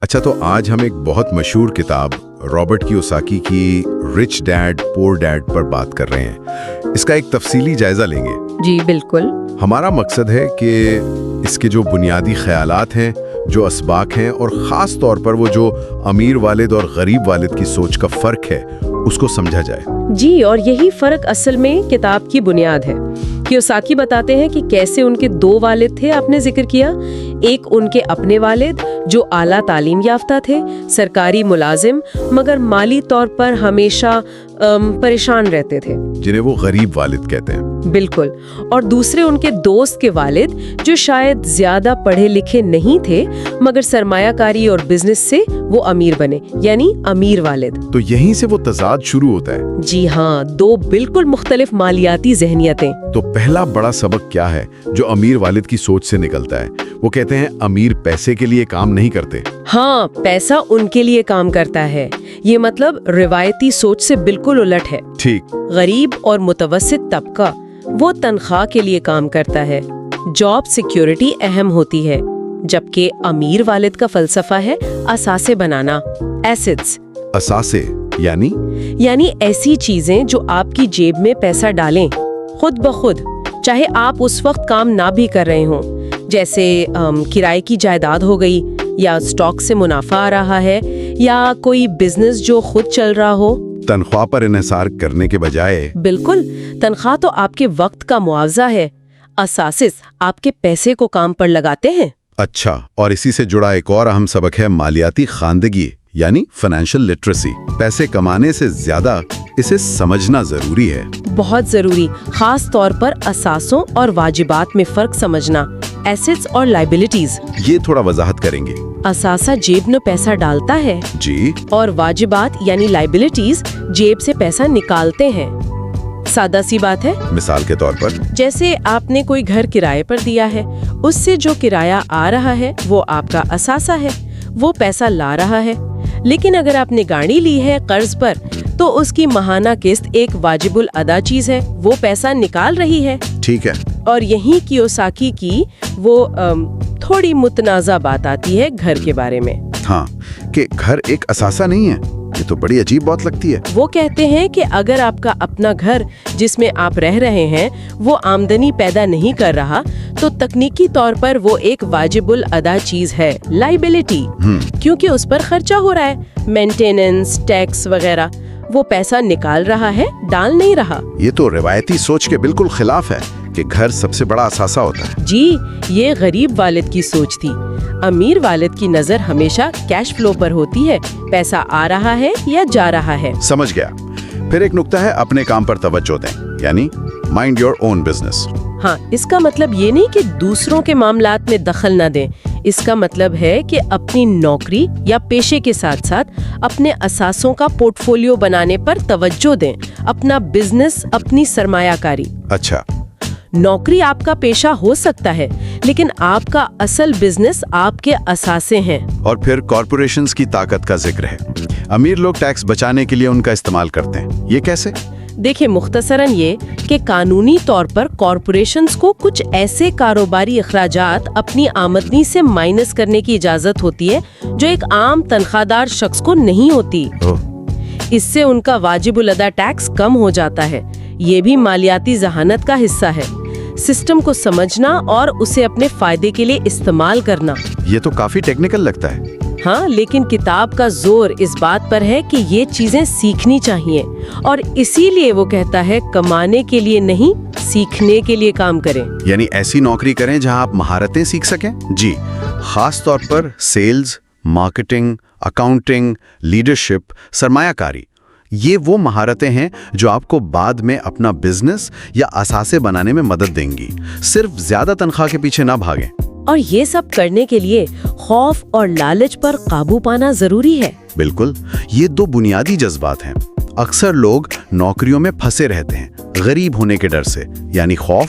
اچھا، تو آج ہم ایک بہت مشہور کتاب رابرٹ کیوساکی کی رچ ڈیڈ پور ڈیڈ پر بات کر رہے ہیں۔ اس کا ایک تفصیلی جائزہ لیں گے۔ جی بالکل۔ ہمارا مقصد ہے کہ اس کے جو بنیادی خیالات ہیں، جو اسباق ہیں، اور خاص طور پر وہ جو امیر والد اور غریب والد کی سوچ کا فرق ہے، اس کو سمجھا جائے۔ جی، اور یہی فرق اصل میں کتاب کی بنیاد ہے۔ کیوساکی بتاتے ہیں کہ کیسے ان کے دو والد تھے، آپ نے ذکر کیا۔ ایک ان کے اپنے والد جو اعلیٰ تعلیم یافتہ تھے، سرکاری ملازم، مگر مالی طور پر ہمیشہ پریشان رہتے تھے، جنہیں وہ غریب والد کہتے ہیں۔ بالکل۔ اور دوسرے ان کے دوست کے والد جو شاید زیادہ پڑھے لکھے نہیں تھے، مگر سرمایہ کاری اور بزنس سے وہ امیر بنے، یعنی امیر والد۔ تو یہیں سے وہ تضاد شروع ہوتا ہے۔ جی ہاں، دو بالکل مختلف مالیاتی ذہنیتیں۔ تو پہلا بڑا سبق کیا ہے جو امیر والد کی سوچ سے نکلتا ہے؟ وہ کہتے ہیں امیر پیسے کے لیے کام نہیں کرتے۔ ہاں، پیسہ ان کے لیے کام کرتا ہے۔ یہ مطلب روایتی سوچ سے بالکل الٹ ہے۔ ٹھیک۔ غریب اور متوسط طبقہ وہ تنخواہ کے لیے کام کرتا ہے، جاب سیکیورٹی اہم ہوتی ہے، جبکہ امیر والد کا فلسفہ ہے اثاثے بنانا، ایسٹس۔ اثاثے یعنی ایسی چیزیں جو آپ کی جیب میں پیسہ ڈالیں خود بخود، چاہے آپ اس وقت کام نہ بھی کر رہے ہوں، جیسے کرائے کی جائیداد ہو گئی، یا اسٹاک سے منافع آ رہا ہے، یا کوئی بزنس جو خود چل رہا ہو۔ تنخواہ پر انحصار کرنے کے بجائے۔ بالکل، تنخواہ تو آپ کے وقت کا معاوضہ ہے، اساسس آپ کے پیسے کو کام پر لگاتے ہیں۔ اچھا، اور اسی سے جڑا ایک اور اہم سبق ہے مالیاتی خواندگی، یعنی فائنینشل لٹریسی۔ پیسے کمانے سے زیادہ اسے سمجھنا ضروری ہے۔ بہت ضروری، خاص طور پر اثاثوں اور واجبات میں فرق سمجھنا، ایسٹس اور لائبلٹیز۔ یہ تھوڑا وضاحت کریں گے۔ اثاثہ جیب میں پیسہ ڈالتا ہے، جی، اور واجبات یعنی لائبلٹیز جیب سے پیسہ نکالتے ہیں۔ سادہ سی بات ہے۔ مثال کے طور پر جیسے آپ نے کوئی گھر کرائے پر دیا ہے، اس سے جو کرایہ آ رہا ہے وہ آپ کا اثاثہ ہے، وہ پیسہ لا رہا ہے۔ لیکن اگر آپ نے گاڑی لی ہے قرض پر، تو اس کی ماہانہ قسط ایک واجب الادا چیز ہے، وہ پیسہ نکال رہی ہے۔ ٹھیک ہے۔ اور یہیں کیوساکی کی وہ تھوڑی متنازع بات آتی ہے گھر کے بارے میں۔ ہاں، کہ گھر ایک اثاثہ نہیں ہے، یہ تو بڑی عجیب بات لگتی ہے۔ وہ کہتے ہیں کہ اگر آپ کا اپنا گھر جس میں آپ رہ رہے ہیں وہ آمدنی پیدا نہیں کر رہا، تو تکنیکی طور پر وہ ایک واجب الادا چیز ہے، لائبلٹی، کیونکہ اس پر خرچہ ہو رہا ہے، مینٹیننس، ٹیکس وغیرہ۔ وہ پیسہ نکال رہا ہے، ڈال نہیں رہا۔ یہ تو روایتی سوچ کے بالکل خلاف ہے کہ گھر سب سے بڑا اثاثہ ہوتا ہے۔ جی، یہ غریب والد کی سوچ تھی۔ امیر والد کی نظر ہمیشہ کیش فلو پر ہوتی ہے، پیسہ آ رہا ہے یا جا رہا ہے۔ سمجھ گیا۔ پھر ایک نقطہ ہے اپنے کام پر توجہ دیں، یعنی مائنڈ یور اون بزنس۔ ہاں، اس کا مطلب یہ نہیں کہ دوسروں کے معاملات میں دخل نہ دیں، اس کا مطلب ہے کہ اپنی نوکری یا پیشے کے ساتھ ساتھ اپنے اثاثوں کا پورٹ فولیو بنانے پر توجہ دیں، اپنا بزنس، اپنی سرمایہ کاری۔ اچھا۔ نوکری آپ کا پیشہ ہو سکتا ہے، لیکن آپ کا اصل بزنس آپ کے اثاثے ہیں۔ اور پھر کارپوریشنز کی طاقت کا ذکر ہے۔ امیر لوگ ٹیکس بچانے کے لیے ان کا استعمال کرتے ہیں، یہ کیسے؟ دیکھیں، مختصراً یہ کہ قانونی طور پر کارپوریشنز کو کچھ ایسے کاروباری اخراجات اپنی آمدنی سے مائنس کرنے کی اجازت ہوتی ہے جو ایک عام تنخواہ دار شخص کو نہیں ہوتی۔ اس سے ان کا واجب الادا ٹیکس کم ہو جاتا ہے۔ یہ بھی مالیاتی ذہانت کا حصہ ہے، سسٹم کو سمجھنا اور اسے اپنے فائدے کے لیے استعمال کرنا۔ یہ تو کافی ٹیکنیکل لگتا ہے۔ ہاں، لیکن کتاب کا زور اس بات پر ہے کہ یہ چیزیں سیکھنی چاہیے، اور اسی لیے وہ کہتا ہے کمانے کے لیے نہیں، سیکھنے کے لیے کام کریں۔ یعنی ایسی نوکری کریں جہاں آپ مہارتیں سیکھ سکیں۔ جی، خاص طور پر سیلز، مارکیٹنگ، اکاؤنٹنگ، لیڈرشپ، سرمایہ کاری۔ یہ وہ مہارتیں ہیں جو آپ کو بعد میں اپنا بزنس یا اثاثے بنانے میں مدد دیں گی۔ صرف زیادہ تنخواہ کے پیچھے نہ بھاگیں۔ اور یہ سب کرنے کے لیے خوف اور لالچ پر قابو پانا ضروری ہے۔ بالکل، یہ دو بنیادی جذبات ہیں۔ اکثر لوگ نوکریوں میں پھنسے رہتے ہیں، غریب ہونے کے ڈر سے، یعنی خوف،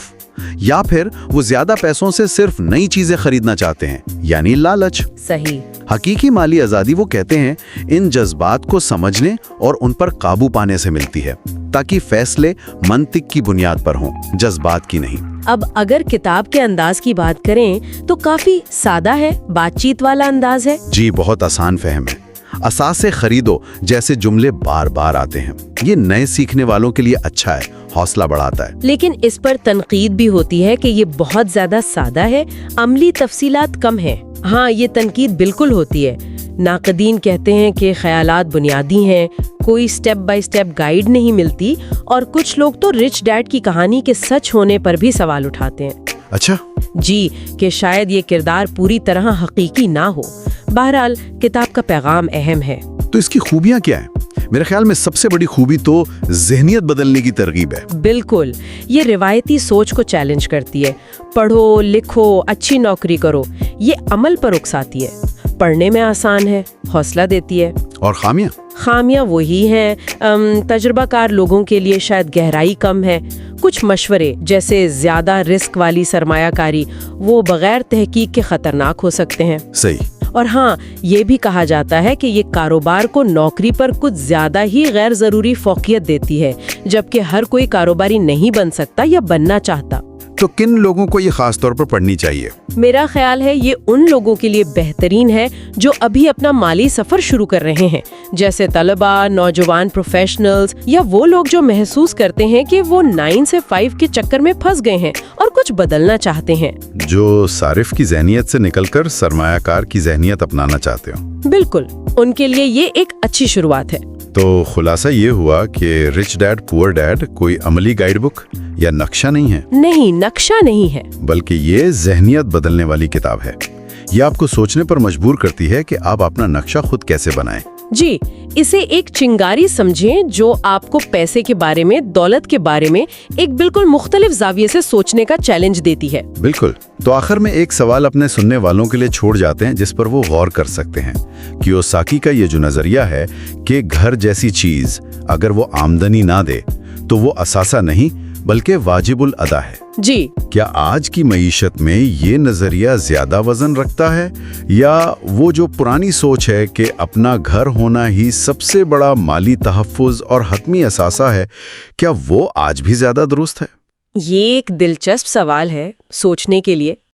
یا پھر وہ زیادہ پیسوں سے صرف نئی چیزیں خریدنا چاہتے ہیں، یعنی لالچ۔ صحیح۔ حقیقی مالی آزادی، وہ کہتے ہیں، ان جذبات کو سمجھنے اور ان پر قابو پانے سے ملتی ہے، تاکہ فیصلے منطق کی بنیاد پر ہوں، جذبات کی نہیں۔ اب اگر کتاب کے انداز کی بات کریں تو کافی سادہ ہے، بات چیت والا انداز ہے۔ جی، بہت آسان فہم ہے۔ اساسے خریدو جیسے جملے بار بار آتے ہیں، یہ نئے سیکھنے والوں کے لیے اچھا ہے، حوصلہ بڑھاتا ہے۔ لیکن اس پر تنقید بھی ہوتی ہے کہ یہ بہت زیادہ سادہ ہے، عملی تفصیلات کم ہیں۔ ہاں، یہ تنقید بالکل ہوتی ہے۔ ناقدین کہتے ہیں کہ خیالات بنیادی ہیں، کوئی سٹیپ بائی سٹیپ گائیڈ نہیں ملتی، اور کچھ لوگ تو رچ ڈیڈ کی کہانی کے سچ ہونے پر بھی سوال اٹھاتے ہیں۔ اچھا، جی، کہ شاید یہ کردار پوری طرح حقیقی نہ ہو۔ بہرحال کتاب کا پیغام اہم ہے۔ تو اس کی خوبیاں کیا ہیں؟ میرے خیال میں سب سے بڑی خوبی تو ذہنیت بدلنے کی ترغیب ہے۔ بالکل، یہ روایتی سوچ کو چیلنج کرتی ہے۔ پڑھو، لکھو، اچھی نوکری کرو، یہ عمل پر اکساتی ہے۔ پڑھنے میں آسان ہے، حوصلہ دیتی ہے۔ اور خامیاں؟ خامیاں وہی ہیں، تجربہ کار لوگوں کے لیے شاید گہرائی کم ہے۔ کچھ مشورے جیسے زیادہ رسک والی سرمایہ کاری وہ بغیر تحقیق کے خطرناک ہو سکتے ہیں۔ صحیح۔ اور ہاں، یہ بھی کہا جاتا ہے کہ یہ کاروبار کو نوکری پر کچھ زیادہ ہی غیر ضروری فوقیت دیتی ہے، جبکہ ہر کوئی کاروباری نہیں بن سکتا یا بننا چاہتا۔ تو کن لوگوں کو یہ خاص طور پر پڑھنی چاہیے؟ میرا خیال ہے یہ ان لوگوں کے لیے بہترین ہے جو ابھی اپنا مالی سفر شروع کر رہے ہیں، جیسے طلباء، نوجوان پروفیشنلز، یا وہ لوگ جو محسوس کرتے ہیں کہ وہ 9 سے 5 کے چکر میں پھنس گئے ہیں اور کچھ بدلنا چاہتے ہیں، جو صارف کی ذہنیت سے نکل کر سرمایہ کار کی ذہنیت اپنانا چاہتے ہوں۔ بالکل، ان کے لیے یہ ایک اچھی شروعات ہے۔ تو خلاصہ یہ ہوا کہ رچ ڈیڈ پور ڈیڈ کوئی عملی گائیڈ بک یا نقشہ نہیں ہے؟ نہیں، نقشہ نہیں ہے، بلکہ یہ ذہنیت بدلنے والی کتاب ہے۔ یہ آپ کو سوچنے پر مجبور کرتی ہے کہ آپ اپنا نقشہ خود کیسے بنائیں۔ جی، اسے ایک چنگاری سمجھیں جو آپ کو پیسے کے بارے میں، دولت کے بارے میں ایک بالکل مختلف زاویے سے سوچنے کا چیلنج دیتی ہے۔ بالکل۔ تو آخر میں ایک سوال اپنے سننے والوں کے لیے چھوڑ جاتے ہیں جس پر وہ غور کر سکتے ہیں۔ کیوساکی کا یہ جو نظریہ ہے کہ گھر جیسی چیز اگر وہ آمدنی نہ دے تو وہ اثاثہ نہیں بلکہ واجب الادا ہے۔ جی، کیا آج کی معیشت میں یہ نظریہ زیادہ وزن رکھتا ہے، یا وہ جو پرانی سوچ ہے کہ اپنا گھر ہونا ہی سب سے بڑا مالی تحفظ اور حتمی اثاثہ ہے، کیا وہ آج بھی زیادہ درست ہے؟ یہ ایک دلچسپ سوال ہے سوچنے کے لیے۔